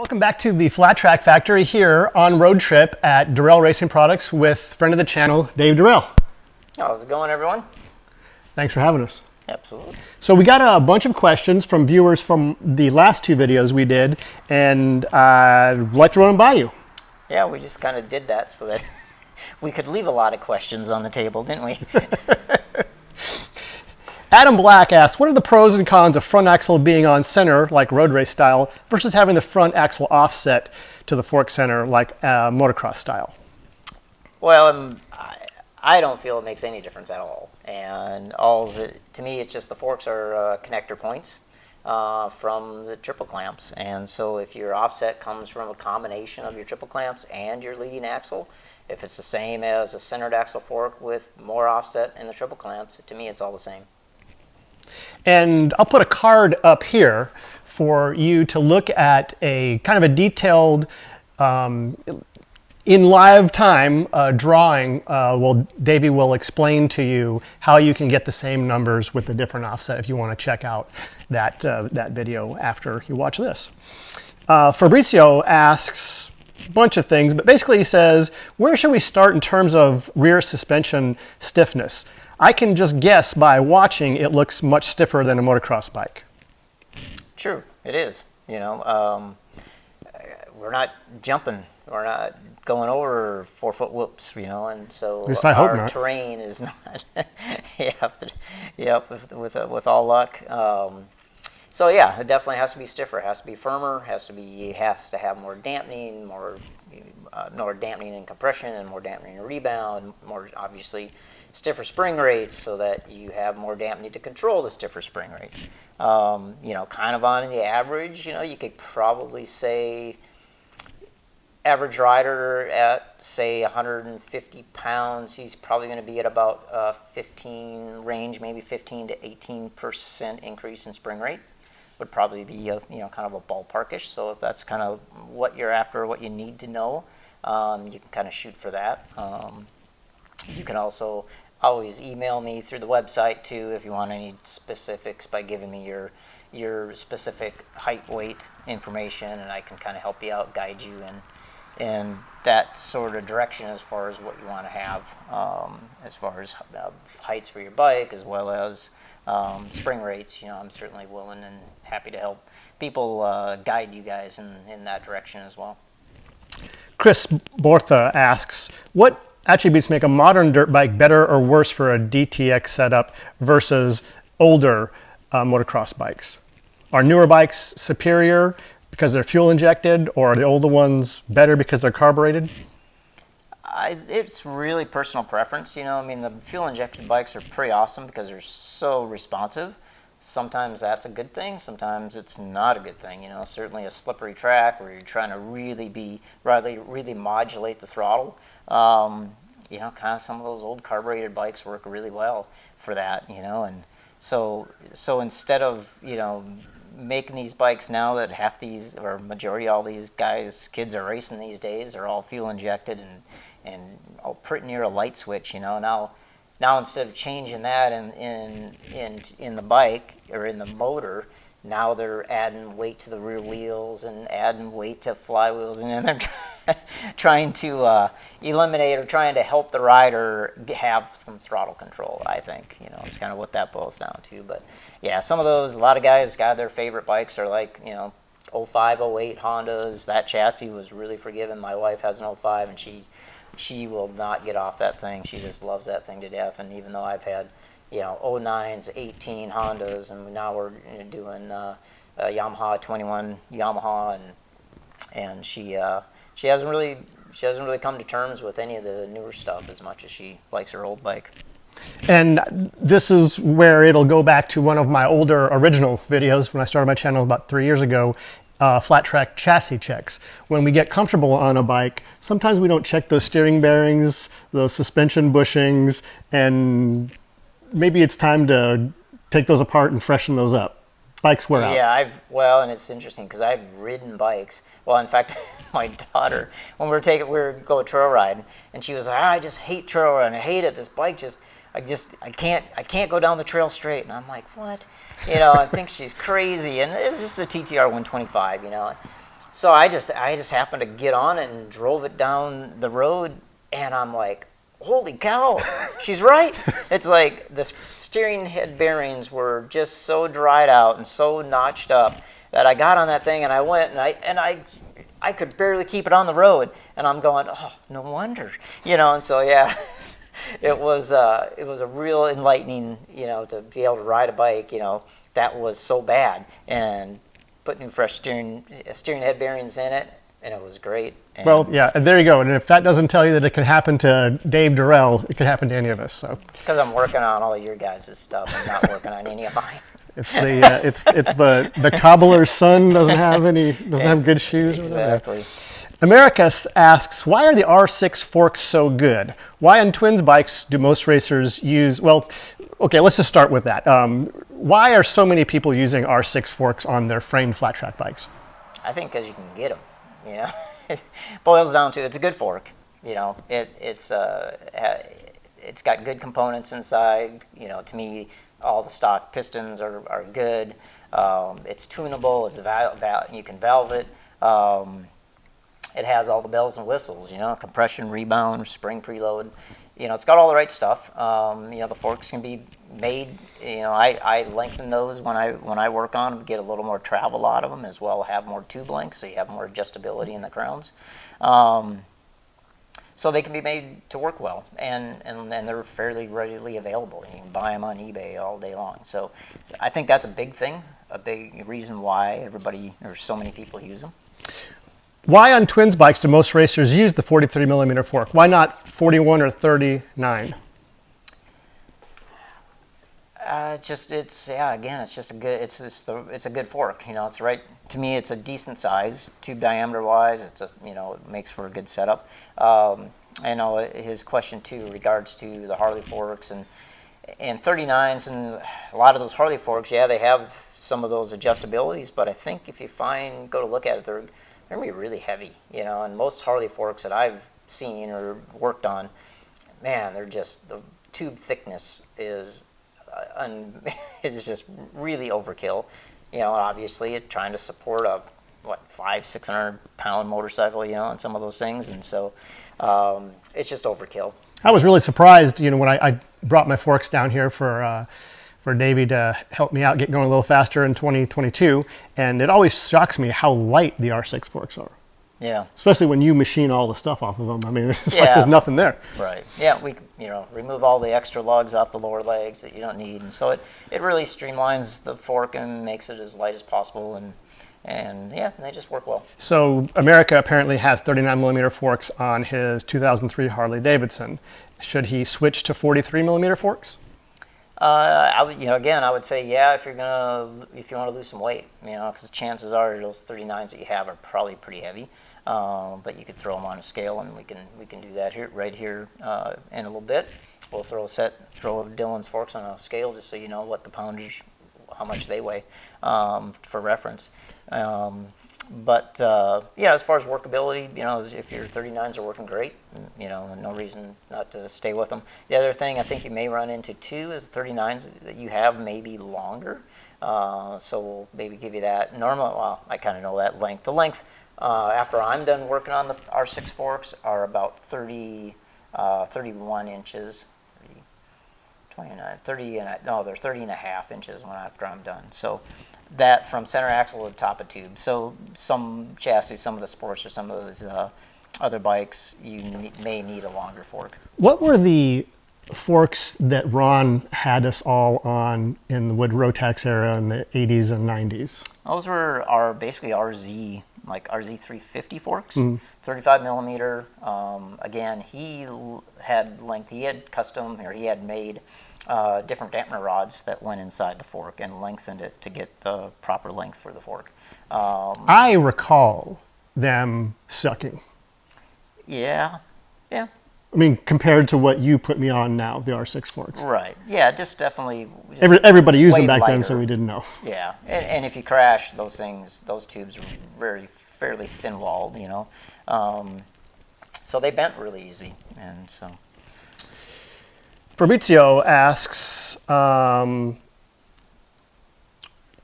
Welcome back to the Flat Track Factory here on road trip at Durelle Racing Products with friend of the channel, Davey Durelle. How's it going, everyone? Thanks for having us. Absolutely. So we got a bunch of questions from viewers from the last two videos we did, and I'd like to run them by you. Yeah, we just kind of did that so that we could leave a lot of questions on the table, didn't we? Adam Black asks, what are the pros and cons of front axle being on center, like road race style, versus having the front axle offset to the fork center, like motocross style? Well, I don't feel it makes any difference at all. And to me, it's just the forks are connector points from the triple clamps. And so if your offset comes from a combination of your triple clamps and your leading axle, if it's the same as a centered axle fork with more offset in the triple clamps, to me, it's all the same. And I'll put a card up here for you to look at a kind of a detailed, in live time drawing. Well, Davey will explain to you how you can get the same numbers with the different offset if you want to check out that, that video after you watch this. Fabrizio asks a bunch of things, but basically he says, where should we start in terms of rear suspension stiffness? I can just guess by watching, it looks much stiffer than a motocross bike. True, it is. You know, we're not jumping, we're not going over 4-foot whoops, you know, and so our terrain is not. With all luck. So yeah, it definitely has to be stiffer. It has to be firmer. Has to have more dampening, more dampening and compression, and more dampening and rebound. More obviously stiffer spring rates, so that you have more dampening to control the stiffer spring rates. You know, kind of on the average, you know, you could probably say average rider at say 150 pounds, he's probably going to be at about 15 range, maybe 15 to 18% increase in spring rate. Would probably be a, you know, kind of a ballparkish. So if that's kind of what you're after, what you need to know, you can kind of shoot for that. You can also always email me through the website too if you want any specifics by giving me your specific height, weight information, and I can kind of help you out, guide you in that sort of direction as far as what you want to have, as far as heights for your bike, as well as spring rates. You know, I'm certainly willing and happy to help people guide you guys in that direction as well. Chris Bortha asks, what attributes make a modern dirt bike better or worse for a DTX setup versus older motocross bikes? Are newer bikes superior because they're fuel injected, or are the older ones better because they're carbureted? It's really personal preference. You know, I mean, the fuel injected bikes are pretty awesome because they're so responsive. Sometimes that's a good thing, sometimes it's not a good thing. You know, certainly a slippery track where you're trying to really modulate the throttle. You know, kind of some of those old carbureted bikes work really well for that, you know, and so instead of, you know, making these bikes now that half these, or majority of all these kids are racing these days, are all fuel injected and all pretty near a light switch, you know. Now instead of changing that in the bike or in the motor, now they're adding weight to the rear wheels and adding weight to flywheels, and then they're trying to eliminate or trying to help the rider have some throttle control, I think. You know, it's kind of what that boils down to. But yeah, some of those, a lot of guys got their favorite bikes are like, you know, 05, 08 Hondas. That chassis was really forgiving. My wife has an 05, and she will not get off that thing. She just loves that thing to death. And even though I've had, you know, 09s, 18 Hondas, and now we're doing Yamaha 21 Yamaha, and she hasn't really come to terms with any of the newer stuff as much as she likes her old bike. And this is where it'll go back to one of my older original videos when I started my channel about 3 years ago. Flat track chassis checks. When we get comfortable on a bike, sometimes we don't check those steering bearings, those suspension bushings, and maybe it's time to take those apart and freshen those up. Bikes wear out. Yeah, and it's interesting because I've ridden bikes. Well, in fact, my daughter, when we were going trail riding, and she was like, I just hate trail riding. I hate it. This bike I can't go down the trail straight. And I'm like, what? You know, I think she's crazy. And it's just a TTR 125, you know. So I just happened to get on it and drove it down the road, and I'm like, holy cow, she's right. It's like the steering head bearings were just so dried out and so notched up that I got on that thing and I went and I could barely keep it on the road, and I'm going, oh, no wonder, And so yeah, it was a real enlightening, to be able to ride a bike, that was so bad, and put new fresh steering head bearings in it, and it was great. And well, yeah, and there you go. And if that doesn't tell you that it can happen to Dave Durelle, it can happen to any of us. So it's because I'm working on all of your guys' stuff and not working on any of mine. it's the cobbler's son doesn't have good shoes. Exactly. America asks, why are the R6 forks so good? Why on twins bikes do most racers use? Well, okay, let's just start with that. Why are so many people using R6 forks on their framed flat track bikes? I think because you can get them. It boils down to it's a good fork. It's got good components inside. To me, all the stock pistons are good. It's tunable. You can valve it. It has all the bells and whistles. Compression, rebound, spring preload. It's got all the right stuff. The forks can be made. I lengthen those when I work on them, get a little more travel out of them as well. Have more tube length, so you have more adjustability in the crowns. So they can be made to work well, and they're fairly readily available. You can buy them on eBay all day long. So I think that's a big thing, a big reason why so many people use them. Why on twins bikes do most racers use the 43 millimeter fork? Why not 41 or 39? It's just a good fork. It's right, to me, it's a decent size, tube diameter wise. It makes for a good setup. I know his question too regards to the Harley forks and 39s, and a lot of those Harley forks, yeah, they have some of those adjustabilities, but I think if you go to look at it, they're going to be really heavy, and most Harley forks that I've seen or worked on, man, they're just, the tube thickness is just really overkill. Obviously it's trying to support a 500-600 pound motorcycle, and some of those things, and so it's just overkill. I was really surprised, when I brought my forks down here for Davey to help me out get going a little faster in 2022, and it always shocks me how light the R6 forks are. Yeah. Especially when you machine all the stuff off of them. I mean, it's Yeah. like there's nothing there. Right. Yeah, we remove all the extra lugs off the lower legs that you don't need, and so it really streamlines the fork and makes it as light as possible, and they just work well. So America apparently has 39 millimeter forks on his 2003 Harley Davidson. Should he switch to 43 millimeter forks? I would say if you want to lose some weight, because chances are those 39s that you have are probably pretty heavy. But you could throw them on a scale, and we can do that right here in a little bit. We'll throw Dylan's forks on a scale just so you know what the poundage, how much they weigh, for reference. But as far as workability, if your 39s are working great, no reason not to stay with them. The other thing I think you may run into too is the 39s that you have may be longer. So we'll maybe give you that normal. Well, I kind of know that length. The length after I'm done working on the R6 forks are about 31 inches. 29, they're 30 and a half inches after I'm done. So that from center axle to top of tube. So some chassis, some of the sports or some of those other bikes, you may need a longer fork. What were the forks that Ron had us all on in the wood-rotax era in the 80s and 90s? Those were basically RZ 350 forks, 35 millimeter. Again, he had length. He had made different dampener rods that went inside the fork and lengthened it to get the proper length for the fork. I recall them sucking. Yeah. I mean, compared to what you put me on now, the R6 forks. Right. Yeah, just definitely. Everybody used them back lighter. then, so we didn't know. Yeah, and if you crash, those tubes are fairly thin-walled, so they bent really easy, and so. Fabrizio asks,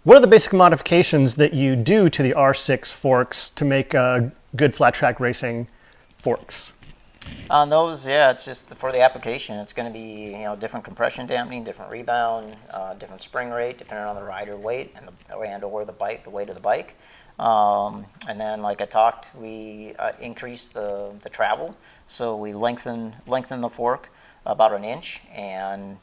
What are the basic modifications that you do to the R6 forks to make good flat track racing forks? On those, yeah, it's just for the application. It's going to be, different compression dampening, different rebound, different spring rate, depending on the rider weight and or the bike, the weight of the bike. And then, like I talked, we increase the travel, so we lengthen the fork about an inch, and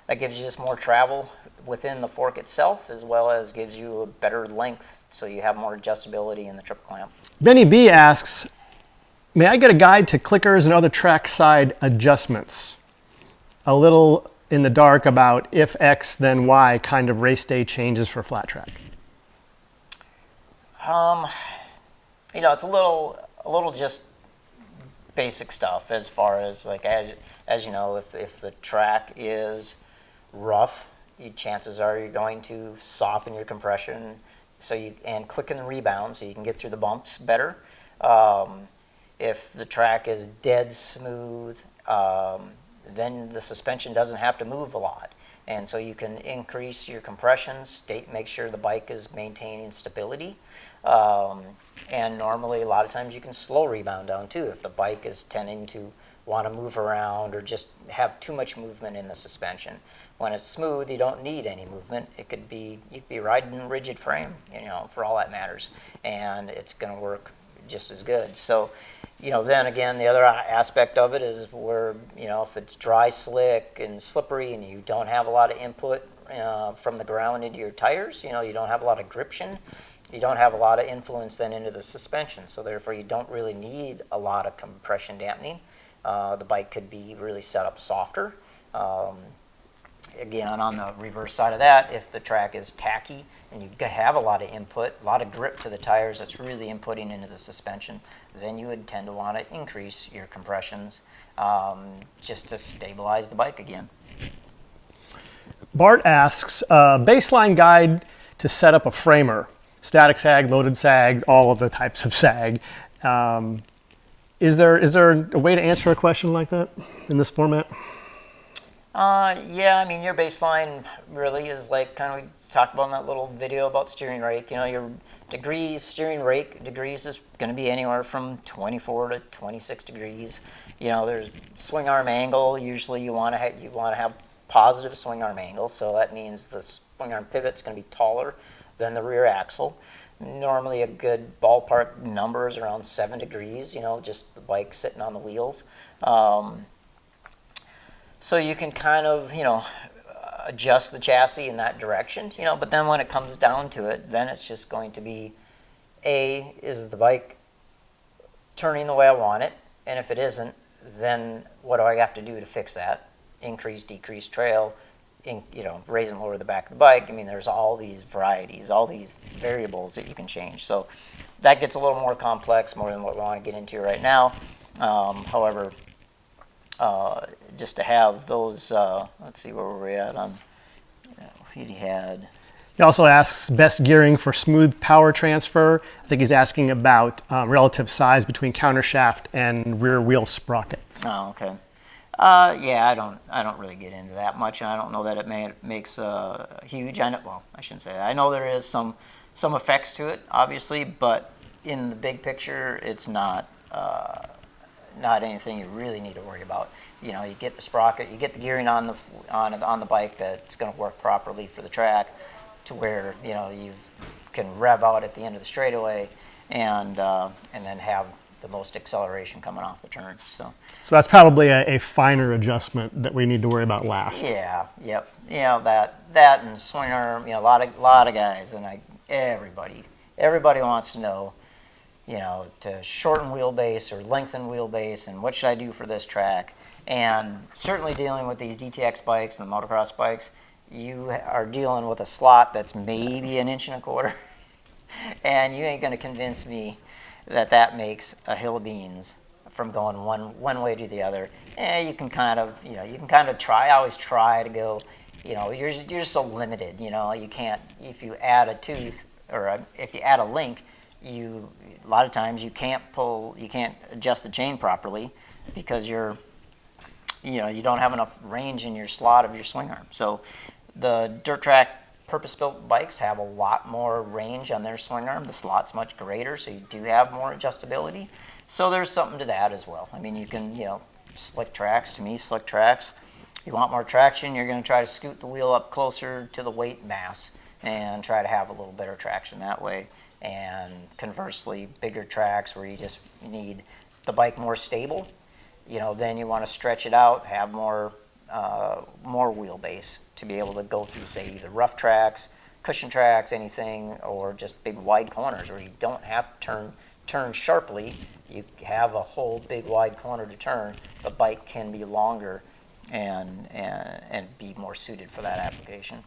that gives you just more travel within the fork itself, as well as gives you a better length, so you have more adjustability in the triple clamp. Benny B asks, may I get a guide to clickers and other track side adjustments? A little in the dark about if X then Y kind of race day changes for flat track. It's a little just basic stuff as far as like as you know, if the track is rough, chances are you're going to soften your compression and quicken the rebound so you can get through the bumps better. If the track is dead smooth, then the suspension doesn't have to move a lot. And so you can increase your compressions, make sure the bike is maintaining stability. And normally, a lot of times you can slow rebound down too if the bike is tending to want to move around or just have too much movement in the suspension. When it's smooth, you don't need any movement. You could be riding a rigid frame, for all that matters, and it's going to work just as good. So, then again, the other aspect of it is where, if it's dry, slick, and slippery, and you don't have a lot of input from the ground into your tires, you don't have a lot of gription, you don't have a lot of influence then into the suspension. So therefore, you don't really need a lot of compression dampening. The bike could be really set up softer. Again, on the reverse side of that, if the track is tacky and you have a lot of input, a lot of grip to the tires that's really inputting into the suspension, then you would tend to want to increase your compressions just to stabilize the bike again. Bart asks, baseline guide to set up a framer, static sag, loaded sag, all of the types of sag. Is there a way to answer a question like that in this format? Yeah, your baseline really is like kind of we talked about in that little video about steering rake. Your steering rake degrees is going to be anywhere from 24 to 26 degrees. There's swing arm angle. Usually you want to have positive swing arm angle, so that means the swing arm pivot's going to be taller than the rear axle. Normally a good ballpark number is around 7 degrees, just the bike sitting on the wheels. So you can kind of, adjust the chassis in that direction, but then when it comes down to it, then it's just going to be, is the bike turning the way I want it? And if it isn't, then what do I have to do to fix that? Increase, decrease trail, raise and lower the back of the bike. There's all these varieties, all these variables that you can change. So that gets a little more complex, more than what we want to get into right now. However, just to have those, let's see where we're at on, he had. He also asks best gearing for smooth power transfer. I think he's asking about relative size between countershaft and rear wheel sprocket. Oh, okay. Yeah, I don't really get into that much. I don't know that it makes huge. I shouldn't say that. I know there is some effects to it, obviously, but in the big picture, it's not anything you really need to worry about. You get the sprocket, you get the gearing on the bike that's going to work properly for the track, to where you can rev out at the end of the straightaway, and then have the most acceleration coming off the turn. So that's probably a finer adjustment that we need to worry about last. Yeah, yep. That and swing arm. A lot of guys, and everybody wants to know, to shorten wheelbase or lengthen wheelbase, and what should I do for this track? And certainly dealing with these DTX bikes and the motocross bikes, you are dealing with a slot that's maybe 1.25 inches, and you ain't going to convince me that makes a hill of beans from going one way to the other. You can kind of try. I always try to go. You're just so limited. You can't, if you add a tooth or if you add a link, a lot of times you can't adjust the chain properly because you don't have enough range in your slot of your swing arm. So the dirt track purpose-built bikes have a lot more range on their swing arm. The slot's much greater, so you do have more adjustability. So there's something to that as well. I mean, you can, slick tracks, to me, slick tracks. You want more traction, you're going to try to scoot the wheel up closer to the weight mass and try to have a little better traction that way. And conversely, bigger tracks where you just need the bike more stable, then you want to stretch it out, have more wheelbase to be able to go through, say, either rough tracks, cushion tracks, anything, or just big wide corners where you don't have to turn sharply. You have a whole big wide corner to turn. The bike can be longer and be more suited for that application.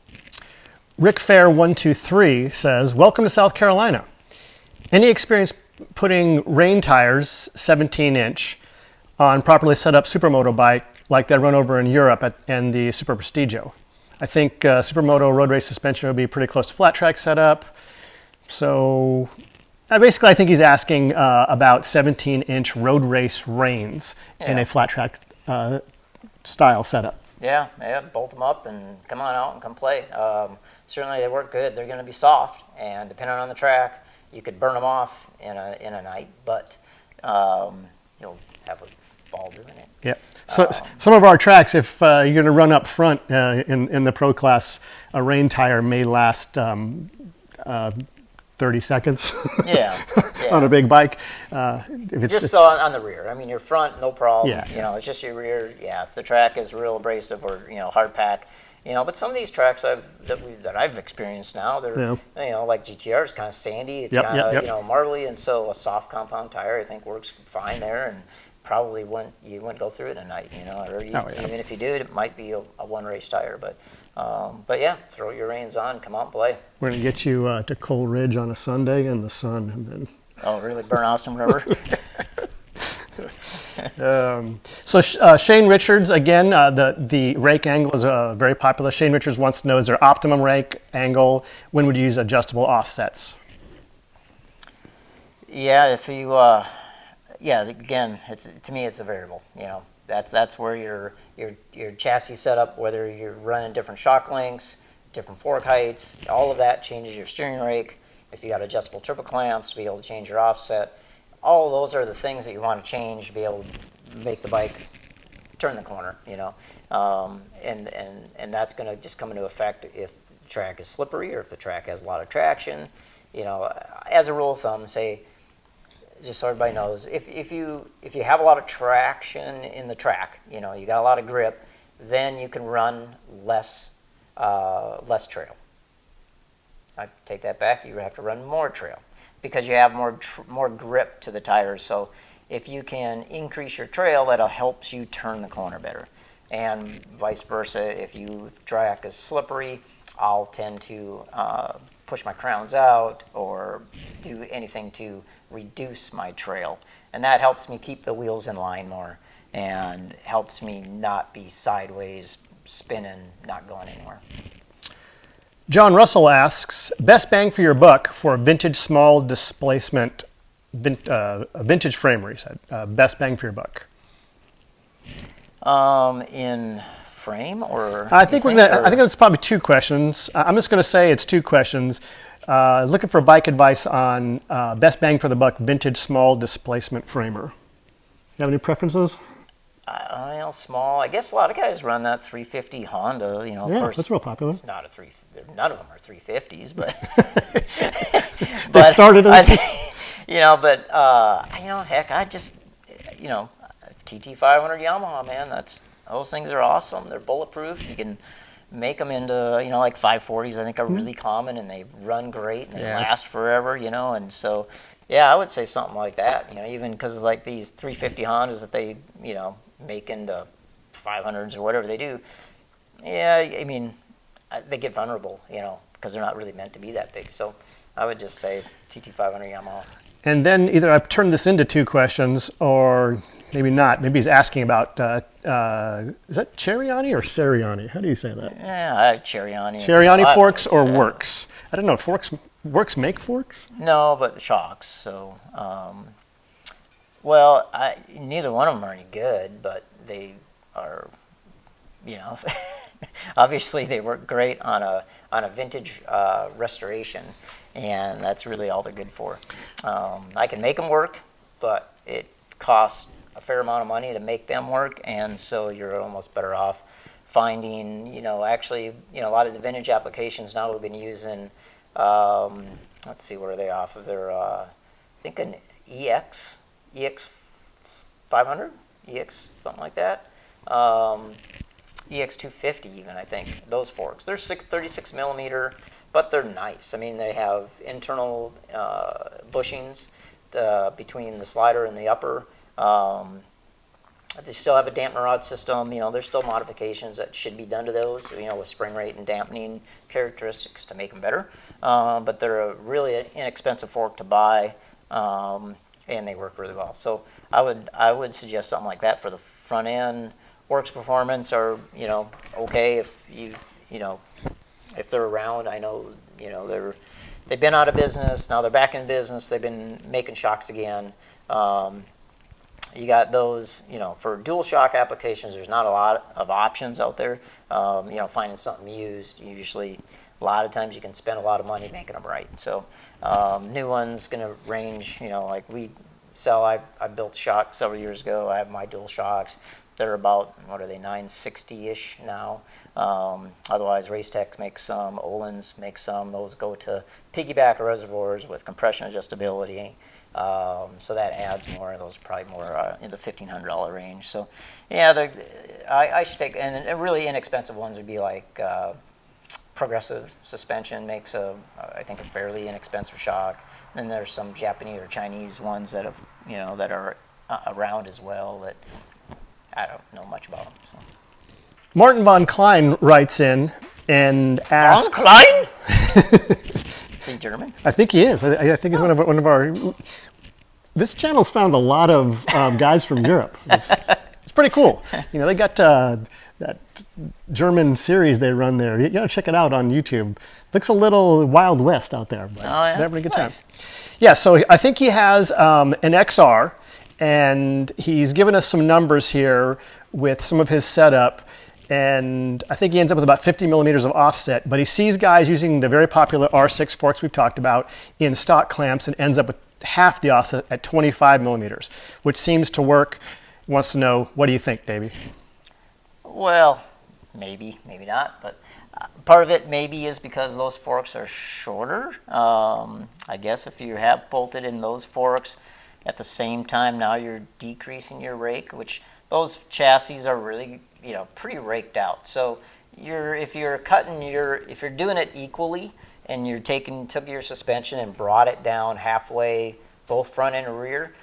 Rick Fair 123 says, welcome to South Carolina. Any experience putting rain tires, 17-inch, on properly set up supermoto bike like they run over in Europe and the Super Prestigio? I think supermoto road race suspension would be pretty close to flat track setup. So basically I think he's asking about 17-inch road race reins in a flat track style setup. Yeah, bolt them up and come on out and come play. Certainly they work good. They're going to be soft, and depending on the track, you could burn them off in a night, but you'll have a ball doing it. Yeah. So some of our tracks, if you're going to run up front in the pro class, a rain tire may last 30 seconds. Yeah. On a big bike. If it's on the rear. I mean, your front, no problem. Yeah. It's just your rear. Yeah, if the track is real abrasive or hard pack. But some of these tracks that I've experienced now, they're like GTR is kind of sandy. It's kind of marbly, and so a soft compound tire I think works fine there, and probably you wouldn't go through it at night. Or even if you do, it might be a one race tire, but yeah, throw your reins on, come out and play. We're gonna get you to Coal Ridge on a Sunday in the sun, and then. Oh, really? Burn off some rubber. So Shane Richards, again, the rake angle is very popular. Shane Richards wants to know, is there optimum rake angle? When would you use adjustable offsets? Yeah, if you, again, to me it's a variable. That's where your chassis setup, whether you're running different shock lengths, different fork heights, all of that changes your steering rake. If you got adjustable triple clamps to be able to change your offset. All of those are the things that you want to change to be able to make the bike turn the corner, and that's going to just come into effect if the track is slippery or if the track has a lot of traction. As a rule of thumb, say, just so everybody knows, if you have a lot of traction in the track, you got a lot of grip, then you can run less trail. I take that back. You have to run more trail, because you have more grip to the tires. So if you can increase your trail, that'll helps you turn the corner better. And vice versa, if your track is slippery, I'll tend to push my crowns out or do anything to reduce my trail. And that helps me keep the wheels in line more and helps me not be sideways, spinning, not going anywhere. John Russell asks, best bang for your buck for a vintage small displacement, vintage framer, he said. Best bang for your buck. In frame or? I think it's probably two questions. I'm just going to say it's two questions. Looking for bike advice on best bang for the buck vintage small displacement framer. You have any preferences? Small. I guess a lot of guys run that 350 Honda. Yeah, of course, that's real popular. It's not a none of them are 350s, but they started. Heck, I just TT 500 Yamaha, man. Those things are awesome. They're bulletproof. You can make them into like 540s. I think are really common, and they run great and they last forever. And so. Yeah, I would say something like that. Even because like these 350 Hondas that they make into 500s or whatever they do. Yeah, I mean, they get vulnerable, because they're not really meant to be that big. So I would just say TT500 Yamaha. And then either I've turned this into two questions, or maybe not. Maybe he's asking about is that Cerviani or Cerviani? How do you say that? Yeah, Cerviani. Cerviani forks or Works? I don't know. Works make forks? No, but the shocks. So, neither one of them are any good, but they are, Obviously, they work great on a vintage restoration, and that's really all they're good for. I can make them work, but it costs a fair amount of money to make them work, and so you're almost better off finding, actually, a lot of the vintage applications now we've been using. Let's see, where are they off of? They're, I think, an EX 500, EX something like that. EX 250 even, I think, those forks. They're 36 millimeter, but they're nice. I mean, they have internal bushings between the slider and the upper. They still have a dampener rod system. There's still modifications that should be done to those, with spring rate and dampening characteristics to make them better. But they're a really inexpensive fork to buy, and they work really well. So I would suggest something like that for the front end. Works performance are okay if if they're around. I know they've been out of business, now they're back in business. They've been making shocks again. You got those, for dual shock applications, there's not a lot of options out there. Finding something used, usually a lot of times you can spend a lot of money making them right. So new ones going to range, like we sell, I built a shock several years ago. I have my dual shocks. They're about, what are they, 960-ish now. Otherwise, Racetech makes some, Olin's makes some. Those go to piggyback reservoirs with compression adjustability. So that adds more. Those are probably more in the $1,500 range. So, yeah, I should take, and really inexpensive ones would be like Progressive Suspension makes I think a fairly inexpensive shock. Then there's some Japanese or Chinese ones that have, that are around as well that I don't know much about them. So. Martin von Klein writes in and asks. Von Klein? Is he German? I think he is. I think he's one of our. This channel's found a lot of guys from Europe. It's pretty cool. They got that German series they run there. You gotta check it out on YouTube. Looks a little Wild West out there, but they're having a good time. Yeah, so I think he has an XR, and he's given us some numbers here with some of his setup. And I think he ends up with about 50 millimeters of offset, but he sees guys using the very popular R6 forks we've talked about in stock clamps and ends up with half the offset at 25 millimeters, which seems to work. He wants to know, what do you think, Davey? Well, maybe not, but part of it maybe is because those forks are shorter. I guess if you have bolted in those forks at the same time, now you're decreasing your rake, which those chassis are really pretty raked out. So if you're doing it equally and you're took your suspension and brought it down halfway, both front and rear,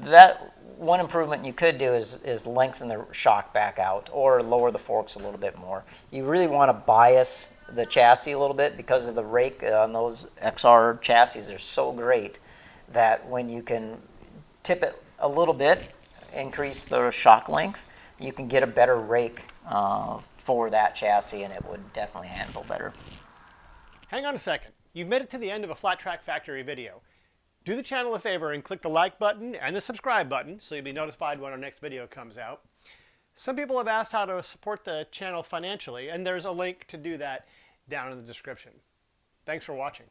that one improvement you could do is lengthen the shock back out or lower the forks a little bit more. You really want to bias the chassis a little bit because of the rake on those XR chassis. They're so great that when you can tip it a little bit, increase the shock length, you can get a better rake for that chassis, and it would definitely handle better. Hang on a second. You've made it to the end of a Flat Track Factory video. Do the channel a favor and click the like button and the subscribe button so you'll be notified when our next video comes out. Some people have asked how to support the channel financially, and there's a link to do that down in the description. Thanks for watching.